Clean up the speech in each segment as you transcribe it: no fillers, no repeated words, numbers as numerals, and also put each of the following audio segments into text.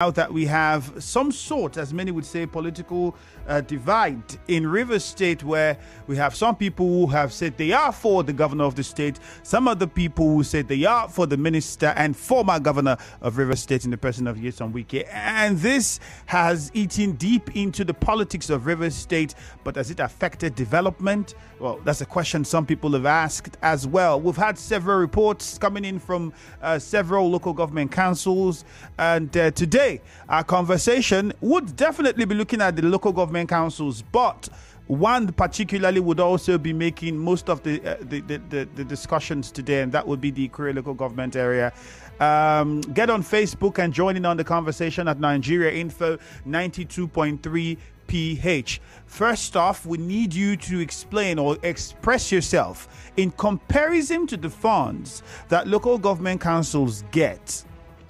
Now that we have some sort, as many would say, political divide in Rivers State, where we have some people who have said they are for the governor of the state, some other people who said they are for the minister and former governor of Rivers State in the person of Nyesom Wike. And this has eaten deep into the politics of Rivers State, but has it affected development? Well, that's a question some people have asked as well. We've had several reports coming in from several local government councils, and today our conversation would definitely be looking at the local government councils, but one particularly would also be making most of the discussions today, and that would be the Ikwerre local government area. Get on Facebook and join in on the conversation at Nigeria Info 92.3 PH. First off, we need you to explain or express yourself in comparison to the funds that local government councils get.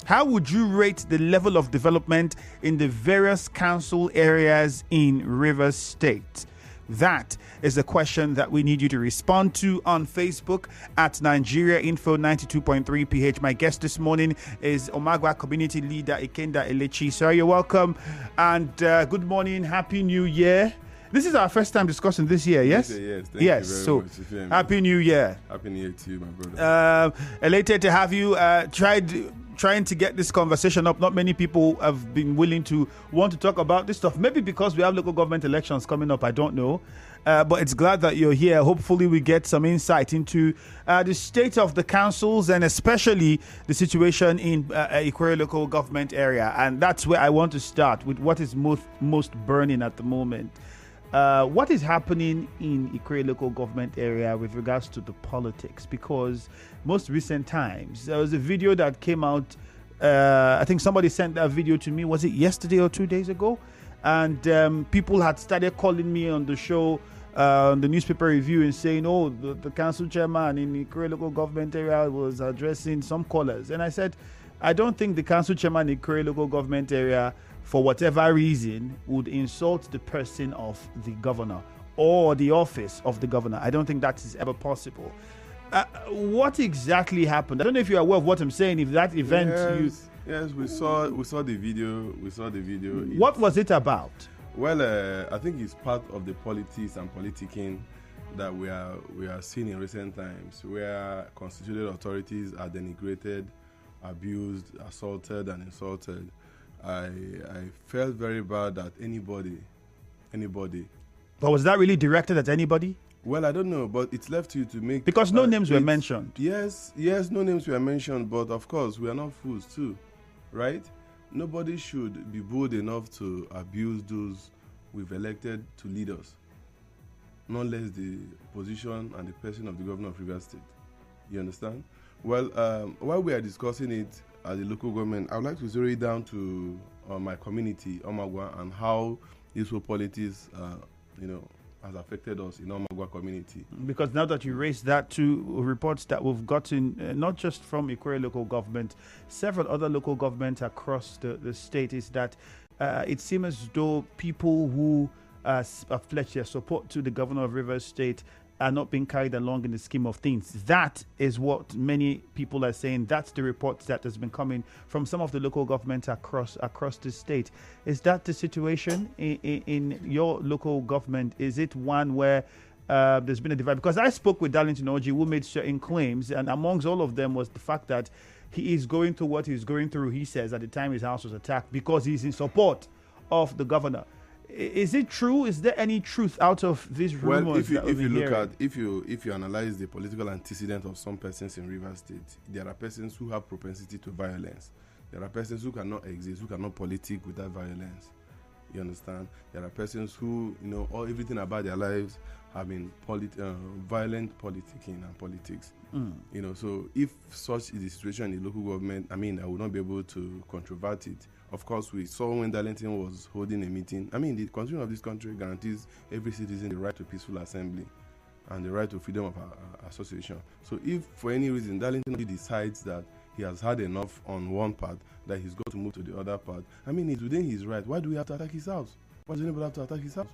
How would you rate the level of development in the various council areas in Rivers State? That is a question that we need you to respond to on Facebook at Nigeria Info 92.3 PH. My guest this morning is Omagwa community leader Ikenda Elechi. Sir, you're welcome. And good morning. Happy New Year. This is our first time discussing this year, yes? Yes, thank you very much. Happy New Year. Happy New Year to you, my brother. Elated to have you trying to get this conversation up. Not many people have been willing to want to talk about this stuff. Maybe because we have local government elections coming up, I don't know. But it's glad that you're here. Hopefully we get some insight into the state of the councils and especially the situation in Ikwerre local government area. And that's where I want to start with what is most burning at the moment. What is happening in Ikwerre local government area with regards to the politics? Because most recent times, there was a video that came out, I think somebody sent that video to me, was it yesterday or 2 days ago? And people had started calling me on the show, on the newspaper review, and saying, oh, the council chairman in Ikwerre local government area was addressing some callers. And I said, I don't think the council chairman in Ikwerre local government area, for whatever reason, would insult the person of the governor or the office of the governor. I don't think that is ever possible. What exactly happened? I don't know if you're aware of what I'm saying. If that event, yes, we saw the video. What was it about? Well, I think it's part of the politics and politicking that we are seeing in recent times, where constituted authorities are denigrated, abused, assaulted, and insulted. I felt very bad that anybody. But was that really directed at anybody? Well, I don't know, but it's left to you to make... Because no names were mentioned. Yes, no names were mentioned, but of course, we are not fools too, right? Nobody should be bold enough to abuse those we've elected to lead us, not less the position and the person of the governor of Rivers State. You understand? Well, while we are discussing it at the local government, I would like to zero it down to my community, Omagwa, and how this whole politics, has affected us in Omagwa community. Because now that you raised that to reports that we've gotten, not just from Ikwerre local government, several other local governments across the state, is that it seems as though people who have pledged their support to the governor of Rivers State are not being carried along in the scheme of things. That is what many people are saying. That's the reports that has been coming from some of the local governments across the state. Is that the situation in your local government? Is it one where there's been a divide? Because I spoke with Darlington Oji, who made certain claims, and amongst all of them was the fact that he is going through what he's going through, he says, at the time his house was attacked, because he's in support of the governor. Is it true? Is there any truth out of these rumors? Well, if you analyze the political antecedent of some persons in Rivers State, there are persons who have propensity to violence. There are persons who cannot exist, who cannot politic without violence. You understand? There are persons who, everything about their lives have been violent politicking and politics. So if such is the situation in the local government, I will not be able to controvert it. Of course, we saw when Darlington was holding a meeting. The Constitution of this country guarantees every citizen the right to peaceful assembly and the right to freedom of association. So if for any reason Darlington decides that he has had enough on one part, that he's got to move to the other part, it's within his right. Why do we have to attack his house? Why does anybody have to attack his house?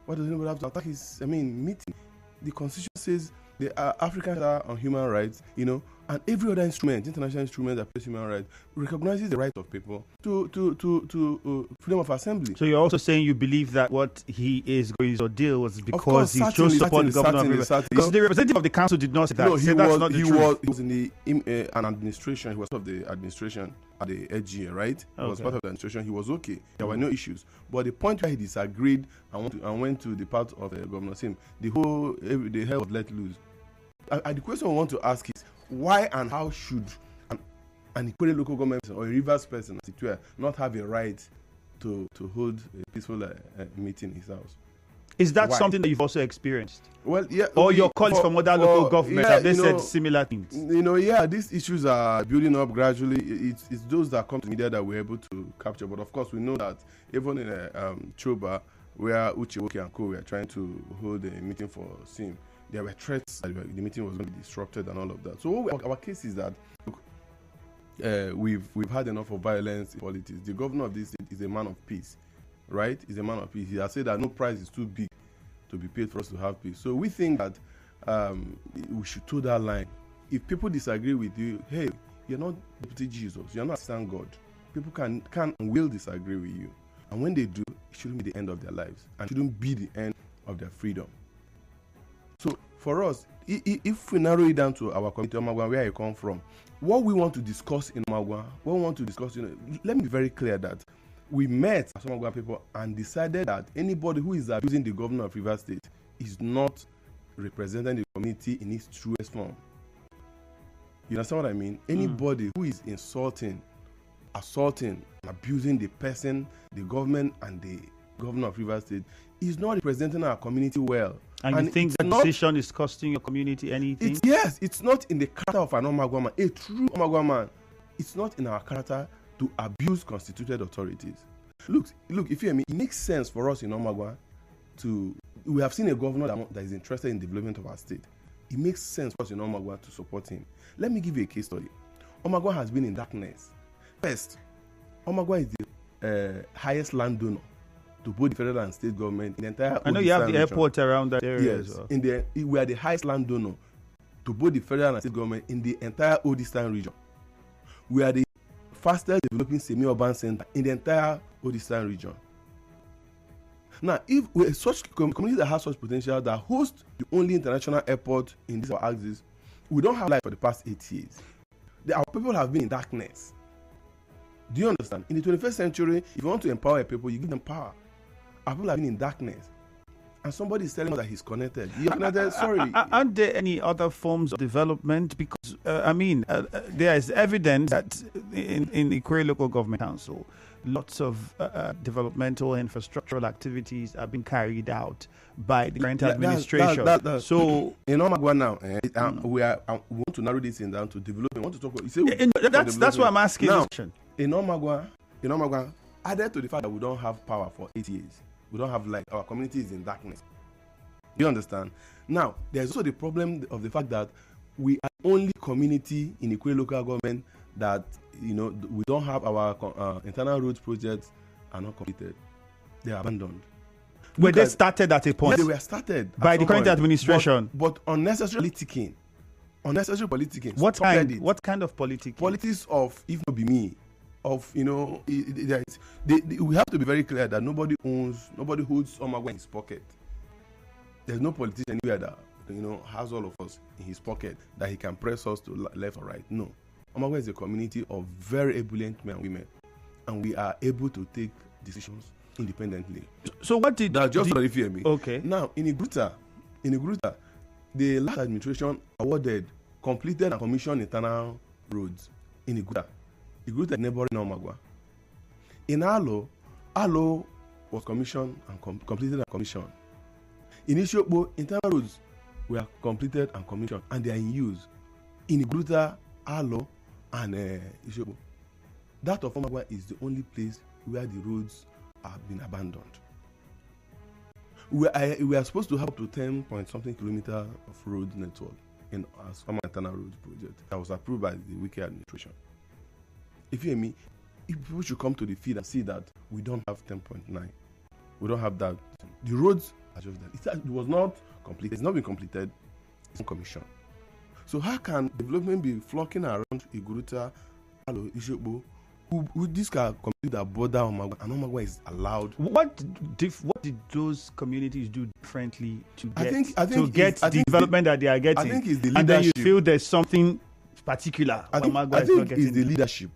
Why does anybody have to attack his meeting? The Constitution says the African Charter on Human Rights, And every other instrument, international instrument that plays human rights, recognizes the right of people to freedom of assembly. So you're also saying you believe that what he is going to deal was because course, he chose to support the governor of Rivers. Because the representative of the council did not say that. No, he was in the an administration. He was part of the administration at the LGA, right? He was part of the administration. He was okay. There were no issues. But the point where he disagreed and went to the part of Governor Sim, the hell was let loose. And the question I want to ask is, why and how should an Ikwerre local government or a Rivers person not have a right to hold a peaceful meeting in his house? Is that something that you've also experienced? Well, yeah. Or your colleagues from other local governments, have they said similar things? These issues are building up gradually. It's those that come to media that we're able to capture. But of course, we know that even in Choba, where Uche Woke and Co. were trying to hold a meeting for SIM, there were threats that the meeting was going to be disrupted and all of that. So our case is that we've had enough of violence in politics. The governor of this state is a man of peace, right? He's a man of peace. He has said that no price is too big to be paid for us to have peace. So we think that we should toe that line. If people disagree with you, hey, you're not Deputy Jesus, you're not Assistant God. People can and will disagree with you. And when they do, it shouldn't be the end of their lives and shouldn't be the end of their freedom. So for us, if we narrow it down to our community, Omagwa, where I come from, what we want to discuss in Omagwa, let me be very clear that we met as Omagwa people and decided that anybody who is abusing the governor of Rivers State is not representing the community in its truest form. You understand what I mean? Anybody who is insulting, assaulting, abusing the person, the government, and the governor of Rivers State is not representing our community well. And you think that decision is costing your community anything? Yes, it's not in the character of an Omagwa man, a true Omagwa man. It's not in our character to abuse constituted authorities. Look, if you hear me, it makes sense for us in Omagwa we have seen a governor that is interested in development of our state. It makes sense for us in Omagwa to support him. Let me give you a case study. Omagwa has been in darkness. First, Omagwa is the highest landowner to both the federal and state government in the entire. I know you have the airport around that area yes, as well. We are the highest landowner to both the federal and state government in the entire Old Eastern region. We are the fastest developing semi-urban center in the entire Old Eastern region. Now, if we're such community that has such potential that hosts the only international airport in this our axis, we don't have life for the past 8 years. Our people have been in darkness. Do you understand? In the 21st century, if you want to empower people, you give them power. Our people have been in darkness. And somebody is telling us that he's connected. Sorry. Aren't there any other forms of development? Because, there is evidence that in Ikwerre Local Government Council, lots of developmental infrastructural activities are being carried out by the current administration. So in Omagwa now, we want to narrow this down to development. We want to talk about. That's why I'm asking now, this question. In Omagwa, added to the fact that we don't have power for 8 years, we don't have light. Our community is in darkness. You understand? Now, there's also the problem of the fact that we are the only community in Ikwerre local government that we don't have our internal roads projects are not completed. They are abandoned. Were they started at a point? Yes, they were started by the current administration. But unnecessary politicking. What kind of politicking? Politics of if not be me. We have to be very clear that nobody holds Omagwa in his pocket. There's no politician anywhere that has all of us in his pocket that he can press us to left or right. No, Omagwa is a community of very ebullient men and women, and we are able to take decisions independently. So what did that just if you hear me? Okay. Now in Igruta, the last administration awarded completed and commissioned internal roads in Igruta. Ikwerre neighboring Omagwa. In Alo was commissioned and completed and commissioned. In Ishokbo, internal roads were completed and commissioned, and they are in use. In Ikwerre, Alo, and Ishokbo. That of Omagwa is the only place where the roads have been abandoned. We are supposed to have up to 10-point-something kilometer of road network as Farmer Internal Roads project that was approved by the Wike administration. If you hear me, if people should come to the field and see that we don't have 10.9, we don't have that. The roads are just that. It was not completed. It's not been completed. It's not commissioned. So how can development be flocking around Iguruta, Alo, Ishokbo, who this community that border Omagwa, and Omagwa is allowed? What did those communities do differently to get the development that they are getting? I think it's the leadership. And then you feel there's something particular. I think it's the leadership,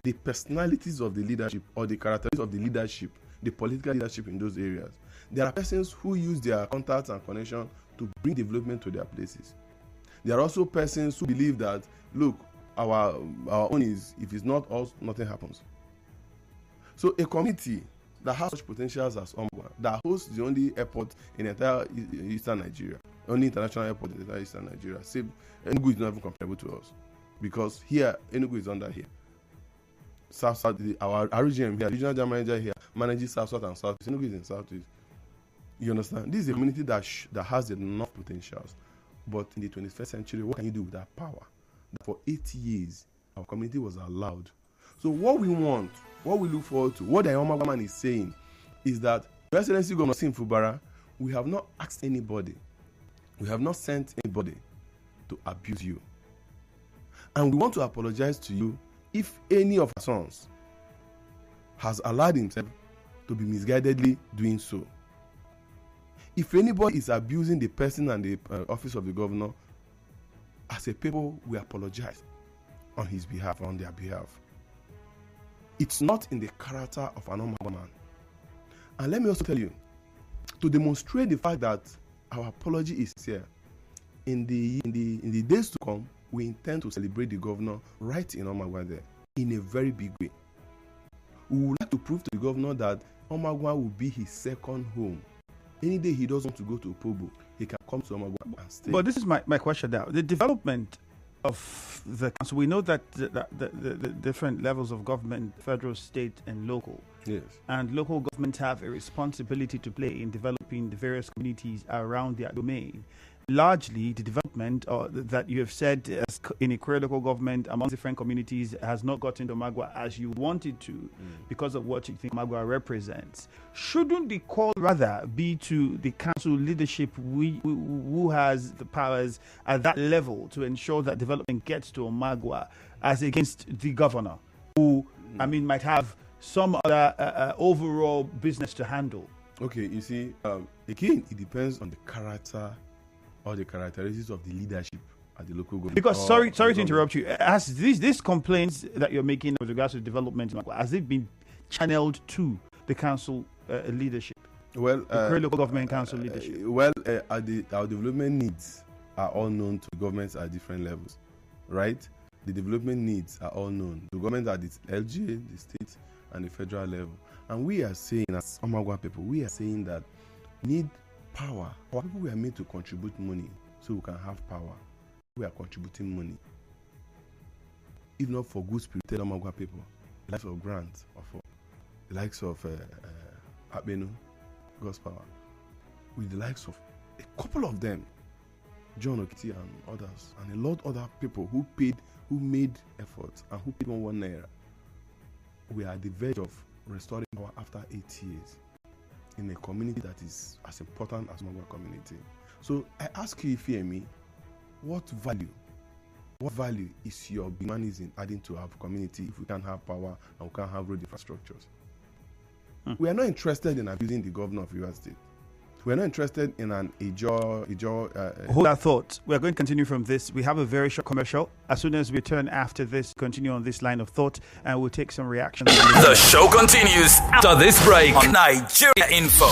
the personalities of the leadership, or the characteristics of the leadership, the political leadership in those areas. There are persons who use their contacts and connection to bring development to their places. There are also persons who believe that, look, our own is, if it's not us, nothing happens. So a community that has such potentials as Omagwa, that hosts the only airport in entire Eastern Nigeria, only international airport in entire Eastern Nigeria, save Enugu is not even comparable to us, because here Enugu is under here. South, our RGM here, regional general manager here, manages South and South. Enugu is in Southeast. You understand? This is a community that has enough potentials. But in the 21st century, what can you do with that power? For 80 years, our community was allowed. So what we want, what we look forward to, what the Omagwa man is saying, is that Your Excellency Governor Sim Fubara, we have not asked anybody, we have not sent anybody to abuse you. And we want to apologize to you if any of our sons has allowed himself to be misguidedly doing so. If anybody is abusing the person and the office of the governor, as a people, we apologize on his behalf, on their behalf. It's not in the character of an Omagwa man. And let me also tell you, to demonstrate the fact that our apology is sincere, in the days to come, we intend to celebrate the governor right in Omagwa there, in a very big way. We would like to prove to the governor that Omagwa will be his second home. Any day he doesn't want to go to Opobo, he can come to Omagwa and stay. But this is my question now. The development of the council, we know that the different levels of government, federal, state, and local. Yes. And local governments have a responsibility to play in developing the various communities around their domain. Largely, the development that you have said in Ikwerre local government among different communities has not gotten to Omagwa as you wanted to because of what you think Omagwa represents. Shouldn't the call rather be to the council leadership who has the powers at that level to ensure that development gets to Omagwa as against the governor who, might have some other overall business to handle? Okay, you see, again, it depends on the character or the characteristics of the leadership at the local government. Because sorry to interrupt you. Has these complaints that you're making with regards to development, has it been channeled to the council leadership? Well, the local government council leadership. Our development needs are all known to governments at different levels, right? The development needs are all known. The government at the LGA, the state, and the federal level. And we are saying, as Omagwa people, we are saying that need power. Our people were made to contribute money so we can have power. We are contributing money. If not for good spirited Omagwa people, the likes of Grant, or the likes of Abenu, God's power, with the likes of a couple of them, John Okiti and others, and a lot of other people who made efforts and who paid 1 naira, we are at the verge of restoring power after 8 years in a community that is as important as Omagwa community. So I ask you, Ifeemi, what value is your humanism adding to our community if we can't have power and we can't have road infrastructures? We are not interested in abusing the governor of Rivers State. We are not interested in an Hold that thought. We are going to continue from this. We have a very short commercial. As soon as we return after this, continue on this line of thought, and we'll take some reactions. The show continues after this break on Nigeria Info.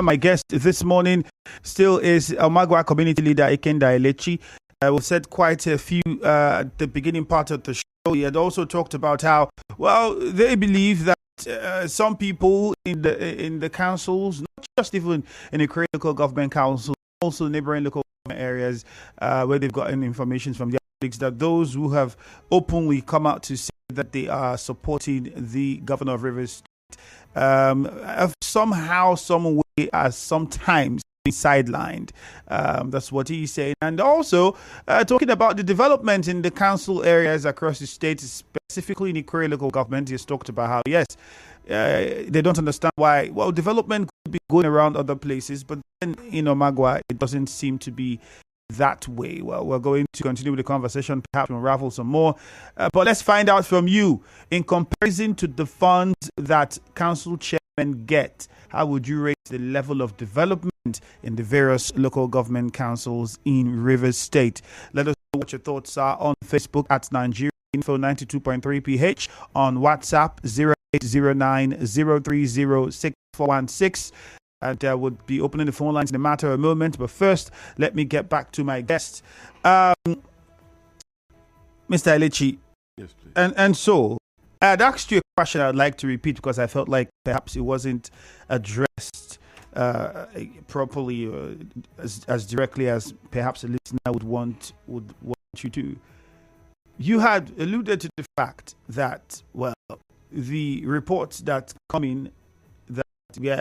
My guest this morning still is Omagwa community leader Ikenda Elechi. We said quite a few at the beginning part of the show. He had also talked about how, well, they believe that some people in the councils, not just even in the Ikwerre local government council, also neighboring local government areas where they've gotten information from their colleagues, that those who have openly come out to say that they are supporting the governor of Rivers somehow, some way, are sometimes sidelined. That's what he's saying. And also talking about the development in the council areas across the state, specifically in the Ikwerre local government. He's talked about how, yes, they don't understand why, well, development could be going around other places, but then in Omagwa, it doesn't seem to be that way. Well, we're going to continue with the conversation, perhaps unravel some more. But let's find out from you, in comparison to the funds that council chairmen get, how would you rate the level of development in the various local government councils in Rivers State? Let us know what your thoughts are on Facebook at Nigeria Info 92.3 PH, on WhatsApp 0809 030 6416. And I would be opening the phone lines in a matter of a moment. But first, let me get back to my guest. Mr. Elechi. Yes, please. And so, I had asked you a question I'd like to repeat because I felt like perhaps it wasn't addressed properly or as directly as perhaps a listener would want you to. You had alluded to the fact that, well, the reports that come in that you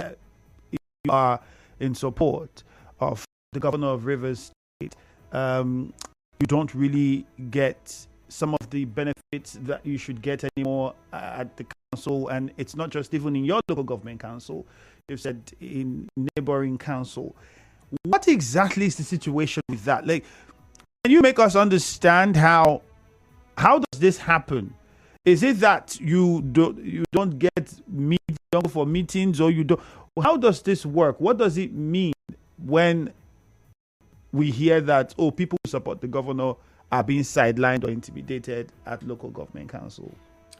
are in support of the governor of Rivers State, you don't really get some of the benefits that you should get anymore at the council, and it's not just even in your local government council. You've said in neighboring council. What exactly is the situation with that? Like, can you make us understand how does this happen? Is it that you don't get don't go for meetings, or you don't? How does this work? What does it mean when we hear that, oh, people who support the governor are being sidelined or intimidated at local government council?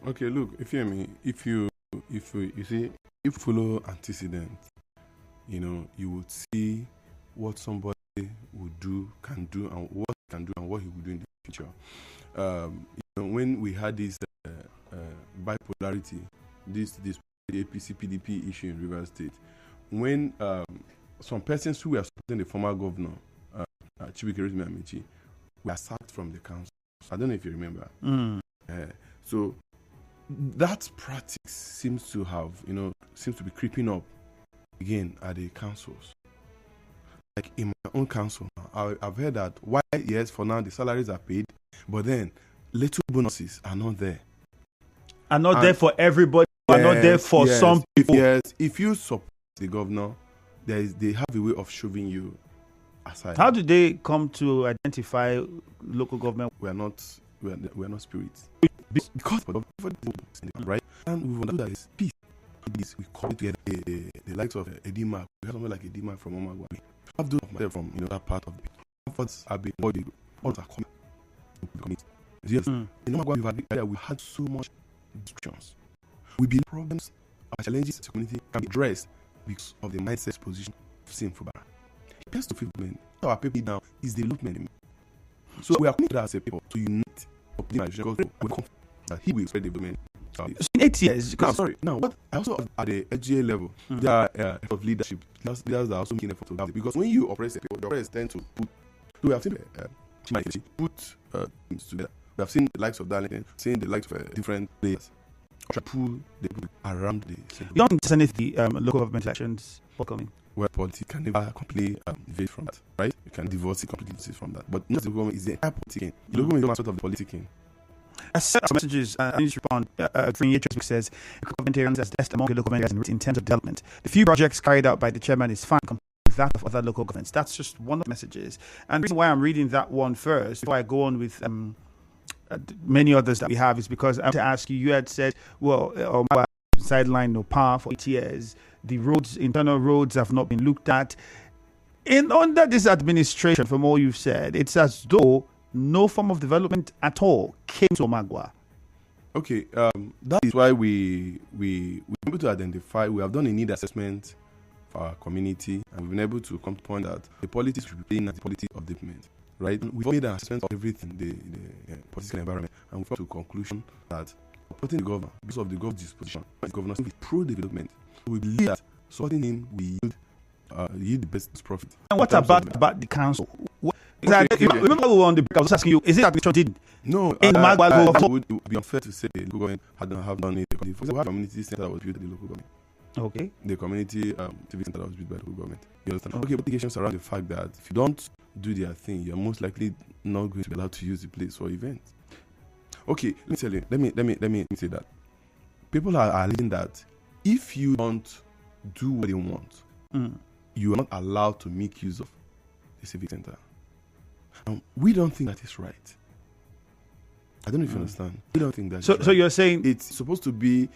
Okay, look, if you hear me, if you follow antecedents, you would see what somebody would do, can do, and what he can do, and what he will do in the future. When we had this bipolarity, this APC PDP issue in Rivers State, when some persons who were supporting the former governor, Ikwerre LGA, were sacked from the council. I don't know if you remember. So that practice seems to be creeping up again at the councils. Like in my own council, I've heard that yes, for now the salaries are paid, but then little bonuses are not there. Are not there for everybody. Are not there for some people. If you support the governor, they have a way of shoving you aside. How do they come to identify local government? We are not spirits. Because right, and we've understood that it's peace. We call it together the likes of Edima. We have something like Edima from Omagwa. We have those from that part of the efforts have been all are coming. Yes, in Omagwa we had so much distractions. We believe problems or challenges to the community can be addressed because of the mindset position of Sim Fubara. It appears to people our people now is development. So we are coming together as a people to unite because we come that he will spread development. In 8 years. Now what I also at the LGA level, there are of leadership. Leaders are also making effort to have it, because when you oppress the people, the oppressors tend to put. So we have seen put things together. We have seen the likes of Darlington, seen the likes of different players. Try to pull the people around the same. You don't understand if the local government elections forthcoming. Well, politics can never completely evade from that, right? You can divorce it completely from that. But not the government is the entire politicking. The local government is sort of the politicking. A set of messages, I need to respond. Facebook says, government areas as best among the local government in terms of development. The few projects carried out by the chairman is fine compared with that of other local governments. That's just one of the messages. And the reason why I'm reading that one first, before I go on with many others that we have, is because I want to ask you, you had said, well, sideline no power for 8 years. The roads, internal roads have not been looked at. Under this administration, from all you've said, it's as though no form of development at all came to Omagwa. Okay, that is why we able to identify. We have done a need assessment our community, and we've been able to come to the point that the politics should be playing as the politics of development. Right? We've made an assessment of everything, the political environment, and we've come to the conclusion that supporting the governor, because of the governor's disposition, the governor is pro-development. So we believe that supporting him will yield the best profit. And what about the council? Remember we were on the break, I was asking you, is it that the church did? No, Omagwa it would be unfair to say the local government have done it. For example, we have a community center that was built by the local government. Okay. The community civic center that was built by the local government. You understand? Okay, implications around the fact that if you don't do their thing, you're most likely not going to be allowed to use the place for events. Okay, let me tell you. Let me say that people are alleging that if you don't do what they want, you are not allowed to make use of the civic center. And we don't think that is right. I don't know if you understand. We don't think that. So you're saying it's supposed to be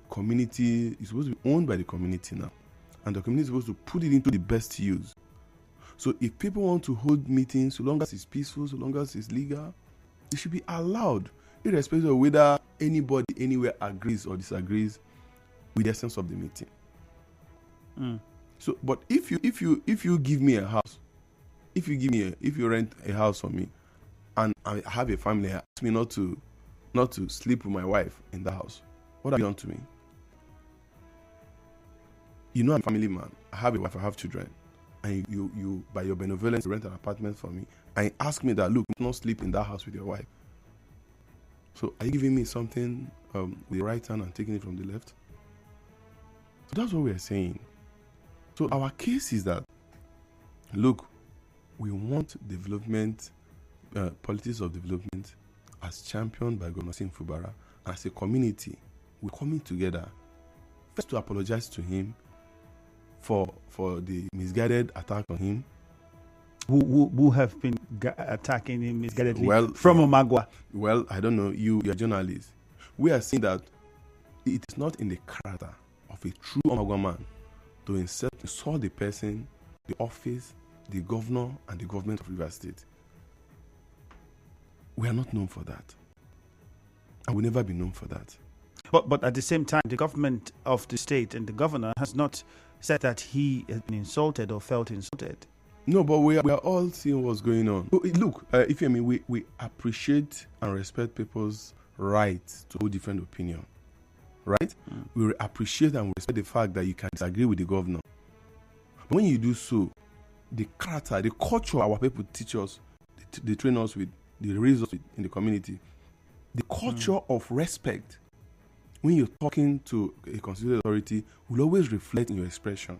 community. It's supposed to be owned by the community now, and the community is supposed to put it into the best use. So if people want to hold meetings, so long as it's peaceful, so long as it's legal, it should be allowed, irrespective of whether anybody anywhere agrees or disagrees with the essence of the meeting. So, but if you give me a house, if you rent a house for me, and I have a family, ask me not to sleep with my wife in the house, what have you done to me? You know I'm a family man. I have a wife. I have children. And you by your benevolence, rent an apartment for me, and ask me that, look, not sleep in that house with your wife. So are you giving me something with the right hand and taking it from the left? So that's what we are saying. So our case is that, look, we want development, politics of development, as championed by Governor Sim Fubara. As a community, we're coming together first to apologize to him for the misguided attack on him. Who have been attacking him misguidedly from Omagwa? Well, I don't know. You're a journalist. We are saying that it is not in the character of a true Omagwa man to insult the person, the office, the governor, and the government of Rivers State. We are not known for that. And will never be known for that. But at the same time, the government of the state and the governor has not said that he has been insulted or felt insulted. No, but we are all seeing what's going on. Look, if you mean, we appreciate and respect people's right to hold different opinion, right? We appreciate and respect the fact that you can disagree with the governor. But when you do so, the character, the culture our people teach us, they train us with, they raise us with in the community, the culture of respect, when you're talking to a constituted authority, will always reflect in your expression.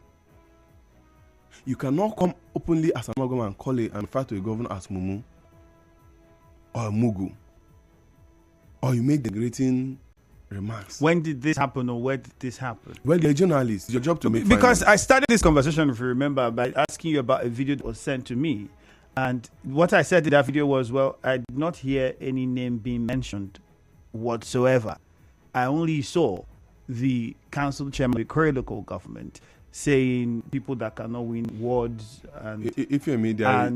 You cannot come openly as an Omagwa and call it and refer to a governor as Mumu or Mugu, or you make degrading remarks. When did this happen, or where did this happen? Well, you're a journalist. It's your job to make Because finance. I started this conversation, if you remember, by asking you about a video that was sent to me. And what I said in that video was, well, I did not hear any name being mentioned whatsoever. I only saw the council chairman of the Ikwerre local government saying people that cannot win wards. And if you mean, there are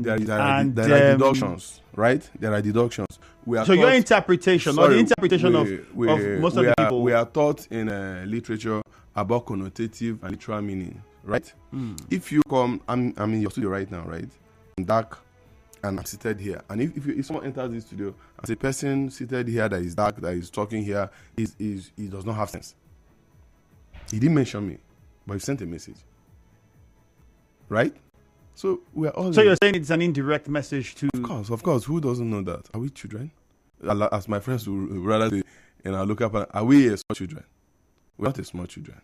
deductions, right? There are deductions. So your interpretation, or the interpretation of most of the people. We are taught in literature about connotative and literal meaning, right? If you come, I'm in your studio right now, right? I'm dark, and I'm seated here. And if someone enters this studio, as a person seated here that is dark, that is talking here, he does not have sense. He didn't mention me, but he sent a message, right? So we are all. So you're saying it's an indirect message to? Of course. Who doesn't know that? Are we children? As my friends would rather say, and I look up and are we small children? We're not small children.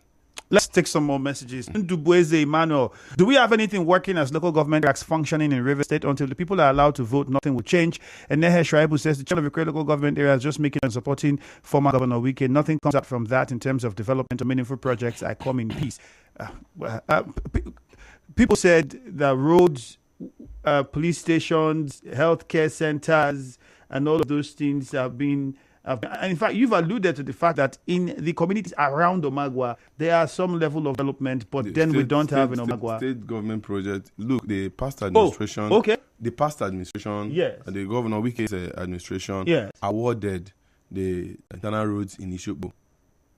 Let's take some more messages. Ndubueze Emmanuel, do we have anything working as local government acts functioning in River State? Until the people are allowed to vote, nothing will change. And Nehe Shraibu says the chairman of the local government area is just making and supporting former Governor Wike. Nothing comes out from that in terms of development or meaningful projects. I come in peace. People said that roads, police stations, healthcare centers, and all of those things have been. And in fact, you've alluded to the fact that in the communities around Omagwa, there are some level of development, but we don't have in Omagwa. State government project. Look, the past administration. The past administration. Yes. The Governor Wike's administration. Yes. Awarded the internal roads in Ishokbo,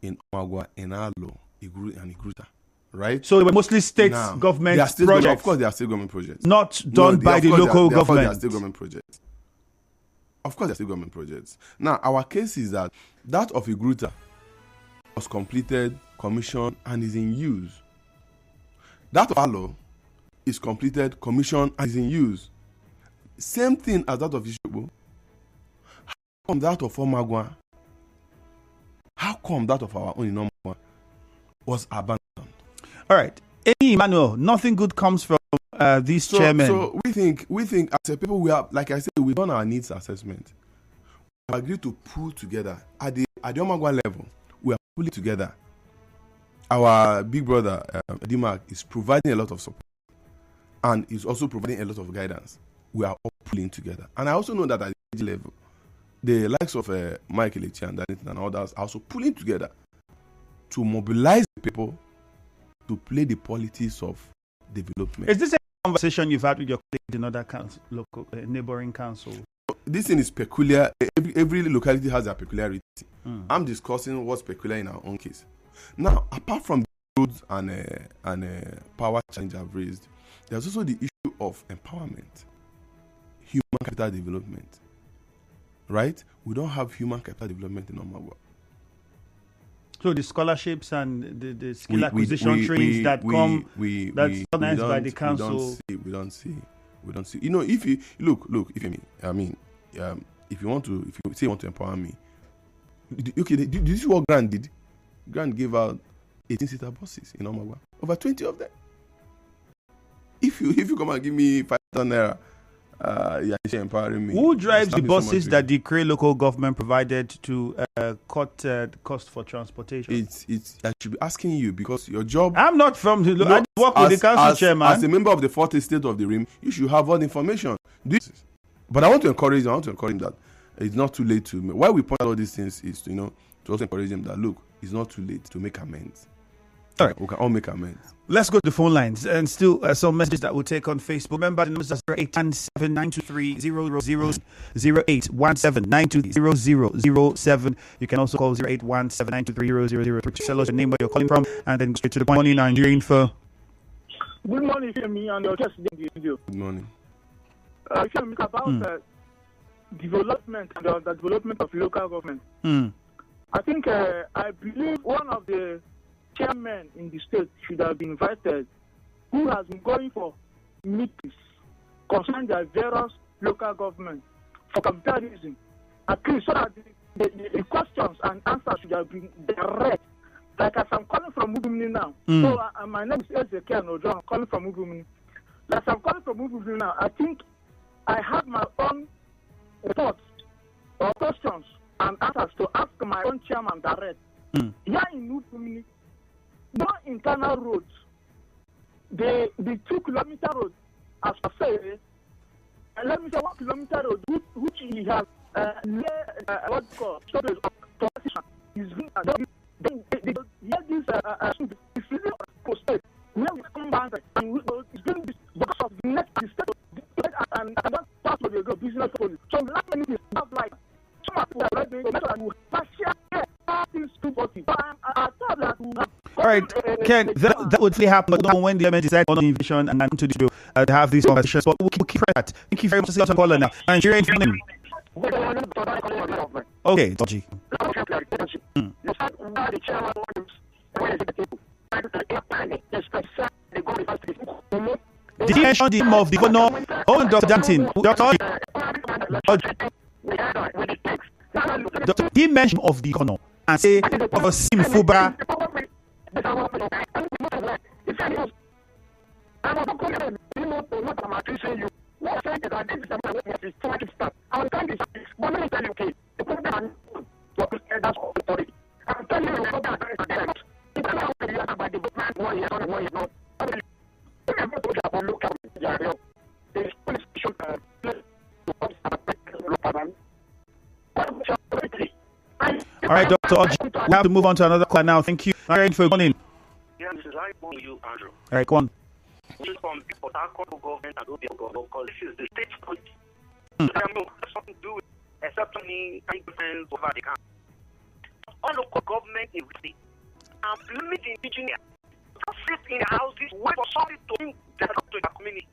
in Omagwa, in Alo, Ikwerre, right? So they were mostly state government projects. Of course, they are state government projects. Not done by the local government. They are state government projects. Of course, they are state government projects. Now, our case is that of Ikwerre was completed, commissioned, and is in use. That of Alo is completed, commissioned, and is in use. Same thing as that of Ishogbo. How come that of Omagwa? How come that of our own in Omagwa was abandoned? All right. Emmanuel, nothing good comes from these chairmen. So we think as a people, we have, like I said, we've done our needs assessment. We agreed to pull together at the Omagwa level. We are pulling together. Our big brother Dimark is providing a lot of support and is also providing a lot of guidance. We are all pulling together, and I also know that at the level, the likes of Mike Elechi and others are also pulling together to mobilize the people to play the politics of development. Is this a conversation you've had with your colleagues in other local neighboring councils? This thing is peculiar. Every locality has a peculiarity. I'm discussing what's peculiar in our own case. Now, apart from the roads and power challenge I've raised, there's also the issue of empowerment, human capital development. Right? We don't have human capital development in Omagwa. So the scholarships and the skill acquisition trainings that's organized by the council. We don't see. You know, if you look, if you mean, if you say you want to empower me, okay, did you see what Grant did? Grant gave out 18-seater buses in Omagwa, over 20 of them. If you come and give me 5,000 naira, you're empowering me. Who drives the buses that the Ikwerre local government provided to cut the cost for transportation? I should be asking you, because your job. I'm not from the. I work with the council chairman. As a member of the 4th estate of the Rim, you should have all the information. But I want to encourage him that it's not too late to. Why we point out all these things is to also encourage him that look, it's not too late to make amends. All right, we can all make amends. Let's go to the phone lines and still some messages that we'll take on Facebook. Remember the numbers are 0817-923-0000, 0817-923-0007. You can also call 0817-923-0003 to tell us your name, where you're calling from, and then go straight to the point. Morning, Nigeria Info. Good morning, Femi, and your guest in the video. Good morning. Femi, about development and the development of local government. I think I believe one of the chairmen in the state should have been invited, who has been going for meetings concerning their various local government for capitalism. At least so that the questions and answers should have been direct. Like as I'm calling from Mugumini now, so my name is Ezekiel Ojo, I'm calling from Mugumini. As I'm calling from Mugumini now, I think I have my own thoughts or questions and answers to ask my own chairman direct. Here in Mugumini, no internal roads. The 2-kilometer road, as I say, let me say 1 kilometer road, which he has what's called storage of transition, is being this really state where we come back and it's doing this because of the next state and that part of the business policy. So last minute is not like some people are ready to make sure that we partially things 240. But I thought that we. All right, Ken, that would really happen when the government decides on invasion and to have these conversations. But we'll keep that. Thank you very much. See you on caller now. Nigeria Info. Okay, Dodgy. Did he mention the name of the governor? Oh, Dr. Danton. Did he mention of the governor and say of a Sim Fubra? All right, Dr. Oji, we have to move on to another call now. Thank you. All right, for calling. Yeah, this is right for you, Andrew. All right, go on. This is from Port Harcourt government and Obi government, because this is the state policy. There has something to do with accepting any difference over the country. All local government in the state and limit the indigenous. Just sit in the houses, wait for somebody to bring develop to the community.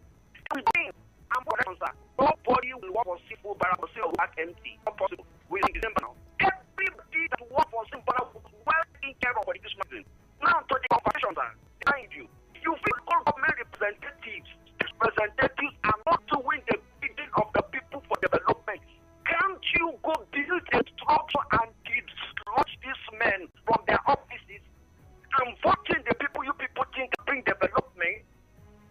I'm for answer. Nobody will work for seafood barrel or say work empty. Not possible. We're in December now. Everybody that work for seafood barrel will well taken care of for this magazine. Now to the conversations behind you. You feel government representatives, these representatives are not doing the bidding of the people for development. Can't you go build a structure and dislodge these men from their offices and voting the people you people think bring development?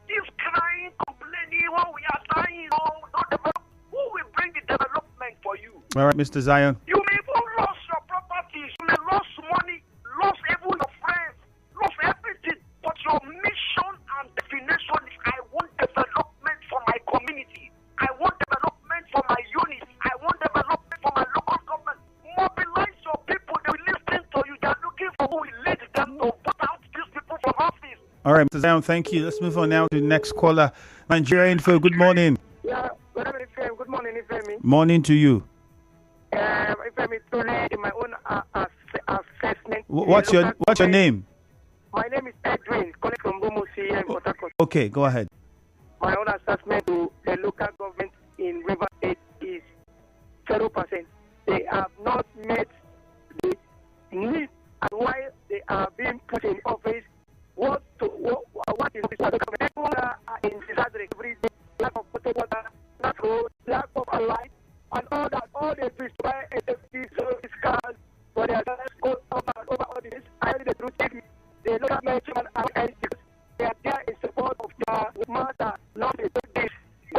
This crying, complaining, what we are trying, no develop. Who will bring the development for you? All right, Mr. Zion. You may even lose your properties, you may lose money, lose even your friends, lose everything. But your mission and definition is I want development for my community. I want development for my unit. I want development for my local government. Mobilize your people. They will listen to you. They are looking for who will lead them to put out these people from office. All right, Mr. Zion, thank you. Let's move on now to the next caller. Nigeria Info, good morning. Yeah, good morning, Ifemi. Morning to you. Ifemi, today in my own assessment. What's your name? My name is Edwin, calling from Bomusi in Port Harcourt. Okay, go ahead. My own assessment to the local government in River State is 0%. They have not met the need, and while they are being put in office, what is this government? People are in disaster every day, lack of potable water, lack of road, lack of a light, and all that. All they do is to buy SFC service cars, but they are just go over all this. I really the truth. The local management are because they are there in support of their master, not to do this.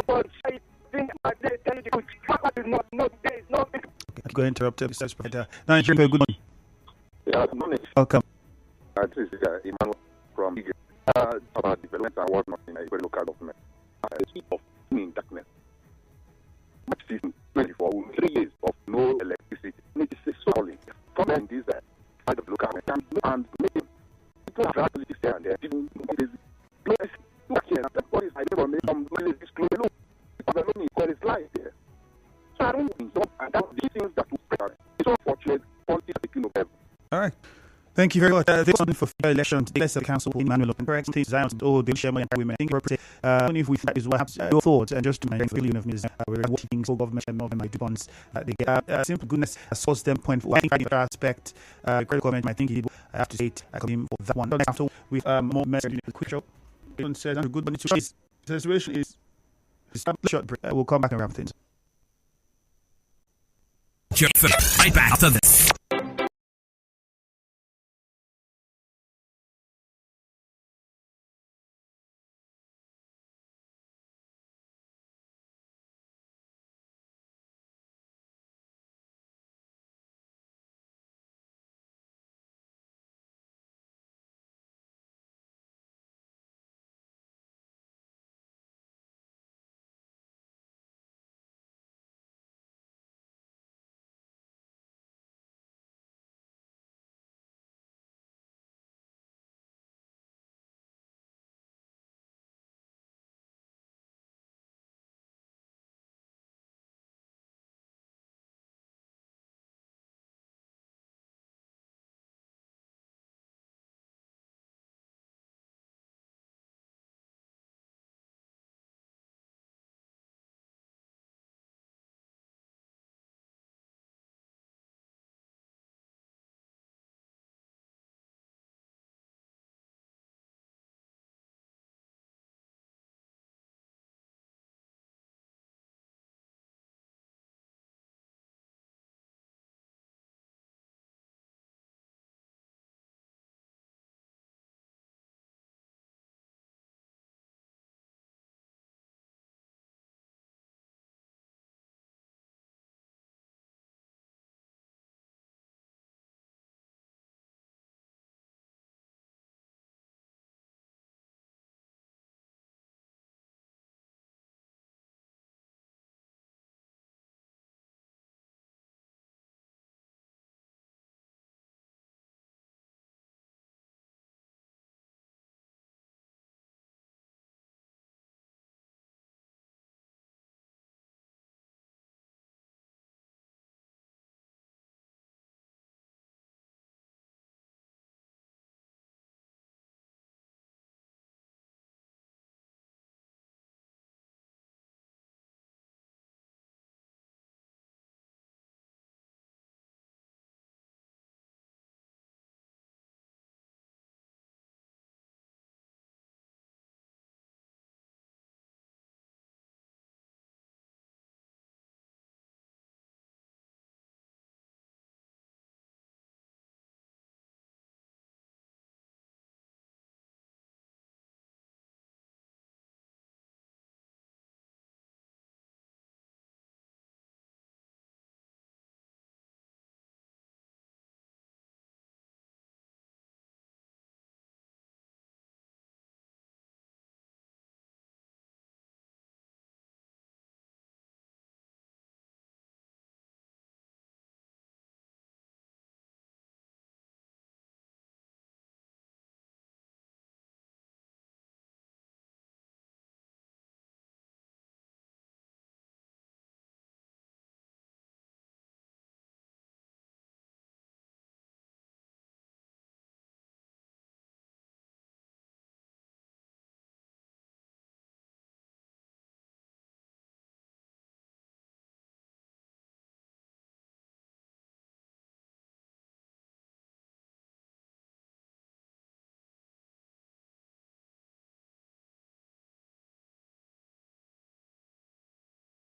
But I think they tell you the truth. What is not, there is no. Okay, I'm going to interrupt Mr. Provider. Nigeria Info, good morning. Yeah, good morning. Welcome. This is Emmanuel from Ikenda. About development and whatnot in Ikwerre local government. The speed of in darkness. Much season 24, 3 years of no electricity. It is solid. Comment is that by the local government and making people have abilities there and they're giving this place. Everybody is hiding from me from this close. Look, because the money is life there. So I don't think so. And that's these things that will spread. It's unfortunate. Politics taking over. All right. Thank you very much. This one for future election. The Leicester Council Emmanuel Open correct things Zion all the chairman and women. I think only if we that is what happens. Your thoughts and just to my feeling of Ms. We're watching full government and my bonds they get simple goodness source them point for I think the aspect credit government I think he I have to say it I come in for that one. After with more message in a quick show. It says good morning to the situation is short break. We'll come back and wrap things. Right back after this.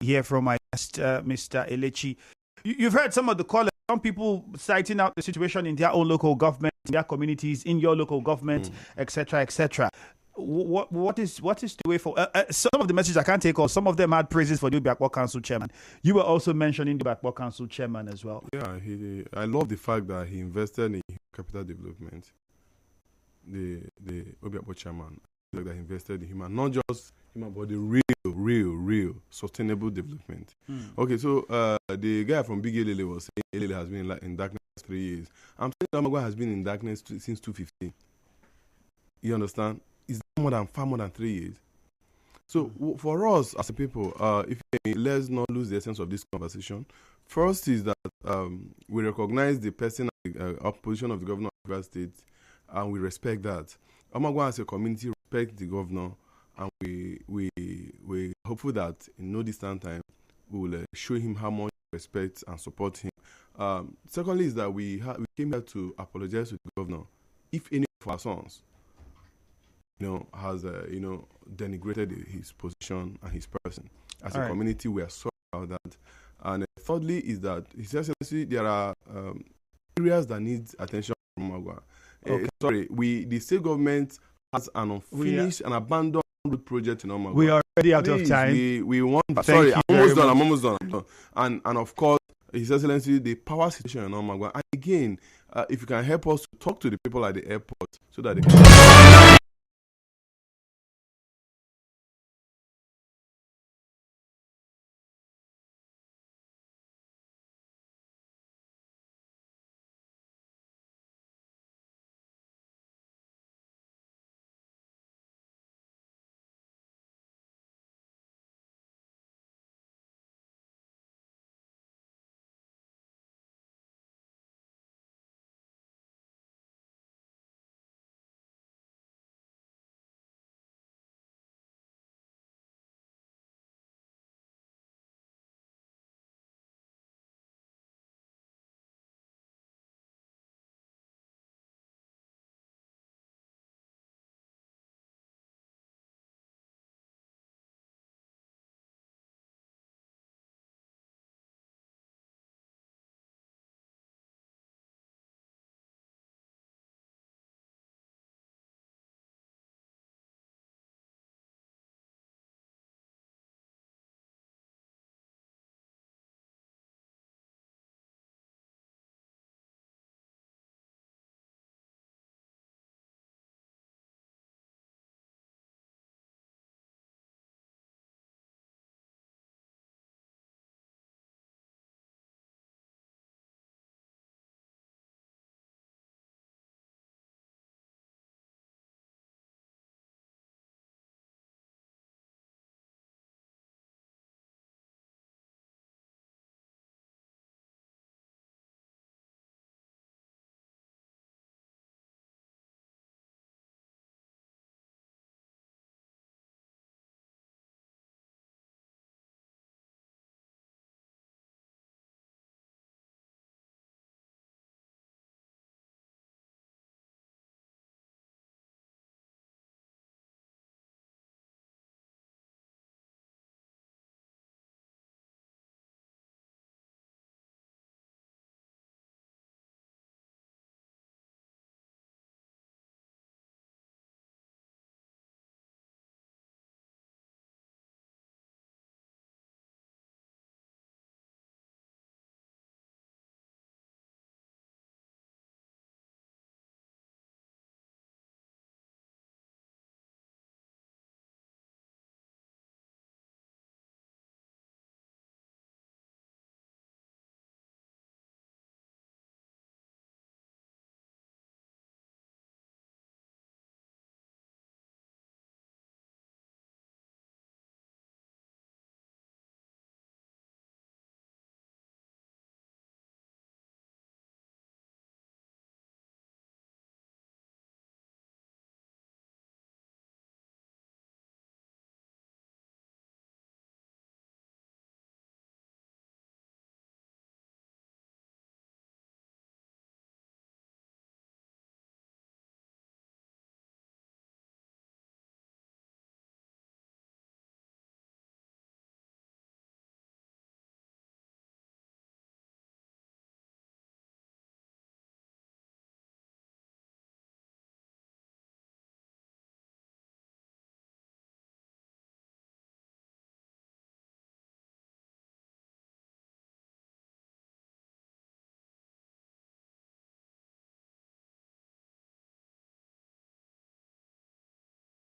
hear from my guest, Mr. Elechi. You've heard some of the callers, some people citing out the situation in their own local government, in their communities, in your local government, etc., etc. What is the way for some of the messages I can't take all. Some of them had praises for the Ikwerre Council chairman. You were also mentioning the Ikwerre Council chairman as well. Yeah, I love the fact that he invested in capital development. The Ikwerre chairman, like that he invested in him, and not just him, but the real sustainable development. Okay, so the guy from Big Elele was saying Elele has been in darkness 3 years. I'm saying Omagwa has been in darkness since 2015. You understand? It's far more than 3 years. So for us as a people, let's not lose the essence of this conversation. First is that we recognize the person, opposition of the governor of Rivers State, and we respect that. Omagwa as a community respect the governor, and we hopeful that in no distant time we will show him how much respect and support him. Secondly is that we came here to apologize to the governor if any of our sons has denigrated his position and his person. As a community, we are sorry about that. And thirdly is that His Excellency, there are areas that need attention from Omagwa. The state government has an unfinished and abandoned road project in Omagwa. We are already out of time. We want. I'm almost done. And of course, His Excellency, the power situation in Omagwa. And again, if you can help us to talk to the people at the airport so that they can